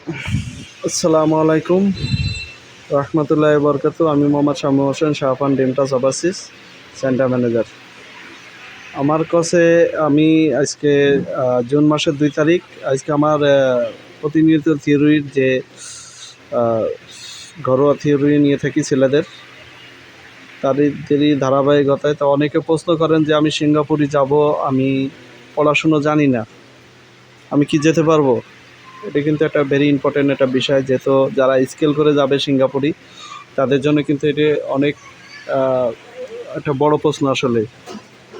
আসসালামু আলাইকুম রহমতুল্লাহি বরকাতু। আমি Mohammad Shamim Hossain, শাহপান ডিমটাস overseas centre manager. আমার কাছে আমি আজকে জুন মাসের 2 তারিখ, আজকে আমার প্রতিনিয়ত থিওরির যে আহ, ঘরোয়া থিওরি নিয়ে থাকি ছেলেদের, তাদেরই ধারাবাহিকতায়। তো অনেকে প্রশ্ন করেন যে আমি সিঙ্গাপুরে যাব, আমি পড়াশুনো জানি না, আমি কি যেতে পারবো? এটা কিন্তু একটা ভেরি ইম্পর্টেন্ট একটা বিষয়, যেহেতু যারা স্কেল করে যাবে সিঙ্গাপুরে তাদের জন্য কিন্তু এটি অনেক আহ, একটা বড় প্রশ্ন আসলে,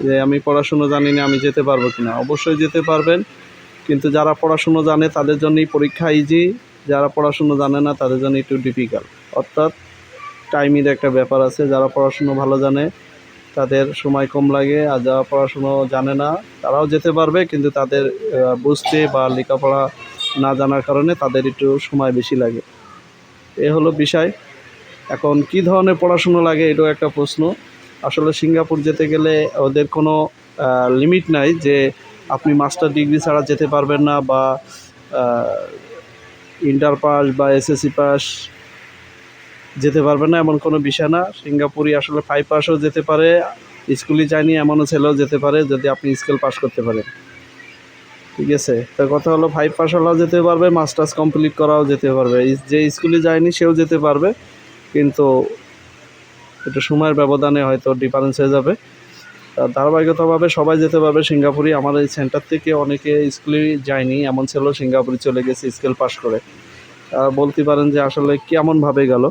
যে আমি পড়াশুনো জানি না, আমি যেতে পারবো কিনা। অবশ্যই যেতে পারবেন, কিন্তু যারা পড়াশুনো জানে তাদের জন্যই পরীক্ষা ইজি, যারা পড়াশুনো জানে না তাদের জন্য একটু ডিফিকাল্ট। অর্থাৎ টাইমের একটা ব্যাপার আছে, যারা পড়াশুনো ভালো জানে তাদের সময় কম লাগে, আর যারা পড়াশুনো জানে না তারাও যেতে পারবে, কিন্তু তাদের বুঝতে বা লেখাপড়া না জানার কারণে তাদের একটু সময় বেশি লাগে। এ হলো বিষয়। এখন কি ধরনের পড়াশুনো লাগে এটাও একটা প্রশ্ন। আসলে সিঙ্গাপুর যেতে গেলে ওদের কোনো লিমিট নাই যে আপনি মাস্টার ডিগ্রি ছাড়া যেতে পারবেন না, বা ইন্টার পাস বা এসএসসি পাস যেতে পারবেন না, এমন কোনো বিষয় না। সিঙ্গাপুরে আসলে 5 পাসও যেতে পারে, স্কুলে যায়নি এমনও ছেলেও যেতে পারে যদি আপনি স্কেল পাস করতে পারেন। ঠিক আছে, তো কথা হলো 5 পাস হলেও যেতে পারবে, মাস্টার্স কমপ্লিট করাও যেতে পারবে, যে স্কুলে যায়নি সেও যেতে পারবে, কিন্তু একটু সময়ের ব্যবধানে হয়তো ডিফারেন্স হয়ে যাবে। ধারাবাহিকতাভাবে সবাই যেতে পারবে সিঙ্গাপুরে। আমার এই সেন্টার থেকে অনেকে স্কুলে যায়নি এমন ছেলেও সিঙ্গাপুরে চলে গেছে স্কেল পাস করে। বলতে পারেন যে আসলে কেমনভাবে গেল।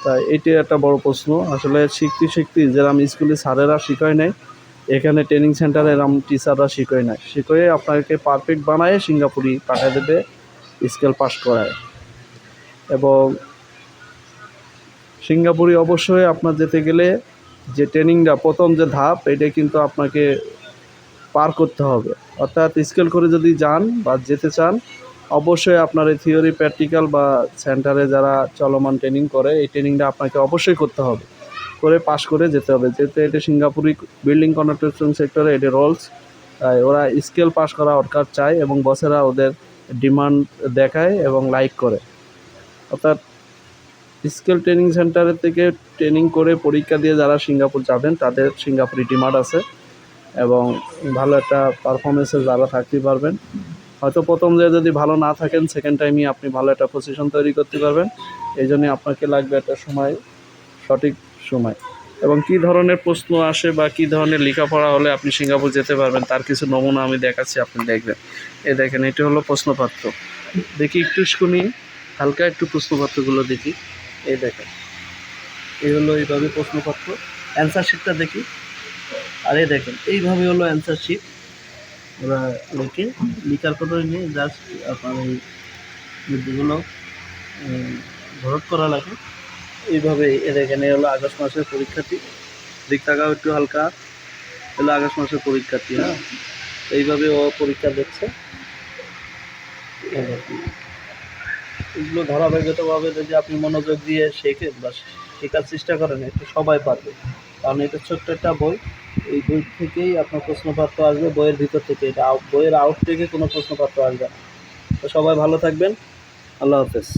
তাই এটি একটা বড় প্রশ্ন। আসলে শিখতে যেরকম স্কুলে স্যারেরা শিখায় নাই, এখানে ট্রেনিং সেন্টারে এরকম টিচাররা শিখায় নাই, শিখিয়ে আপনাকে পারফেক্ট বানায় সিঙ্গাপুরে পাঠিয়ে দেবে স্কেল পাস করায়। এবং সিঙ্গাপুরে অবশ্যই আপনার যেতে গেলে যে ট্রেনিংটা, প্রথম যে ধাপ, এটা কিন্তু আপনাকে পার করতে হবে। অর্থাৎ স্কেল করে যদি যান বা যেতে চান, অবশ্যই আপনার এই থিওরি প্র্যাকটিক্যাল বা সেন্টারে যারা চলমান ট্রেনিং করে এই ট্রেনিংটা আপনাকে অবশ্যই করতে হবে, করে পাস করে যেতে হবে। যেহেতু এটা সিঙ্গাপুরি বিল্ডিং কনস্ট্রাকশন সেক্টরে এটা রোলস, ওরা স্কেল পাস করা ওয়ার্কার চায় এবং বসেরা ওদের ডিমান্ড দেখায় এবং লাইক করে। অর্থাৎ স্কেল ট্রেনিং সেন্টারের থেকে ট্রেনিং করে পরীক্ষা দিয়ে যারা সিঙ্গাপুর যাবেন তাদের সিঙ্গাপুরি ডিমান্ড আছে, এবং ভালো একটা পারফরমেন্সে যারা থাকতে পারবেন। হয়তো প্রথম যে যদি ভালো না থাকেন, সেকেন্ড টাইমই আপনি ভালো একটা পজিশন তৈরি করতে পারবেন। এই জন্যে আপনাকে লাগবে একটা সময়, সঠিক সময়। এবং কী ধরনের প্রশ্ন আসে বা কী ধরনের লেখাপড়া হলে আপনি সিঙ্গাপুর যেতে পারবেন তার কিছু নমুনা আমি দেখাচ্ছি, আপনি দেখবেন। এই দেখেন, এটি হলো প্রশ্নপত্র। দেখি একটু শুনি, হালকা একটু প্রশ্নপত্রগুলো দেখি। এই দেখেন, এই হলো এইভাবে প্রশ্নপত্র, অ্যান্সার শিটটা দেখি। আর এই দেখেন, এইভাবে হলো অ্যান্সার শিট। ওরা লিখার কথা নিয়ে জাস্ট আপনার এই যেগুলো ভরট করা লাগে এইভাবে। এর এখানে হলো আগস্ট মাসের পরীক্ষার্থী, দিক টাকাও একটু হালকা, হলো আগস্ট মাসের পরীক্ষার্থী। হ্যাঁ, এইভাবে ও পরীক্ষা দিচ্ছে। এগুলো ধারাবাহিকতাভাবে যদি আপনি মনোযোগ দিয়ে শেখেন বা শেখার চেষ্টা করেন, একটু সবাই পারবে। কারণ এটা ছোট্ট একটা বই, এই বই থেকেই আপনার প্রশ্নপত্র আসবে, বইয়ের ভিতর থেকে। এটা বইয়ের আউট থেকে কোনো প্রশ্নপত্র আসবে না। তো সবাই ভালো থাকবেন, আল্লাহ হাফেজ।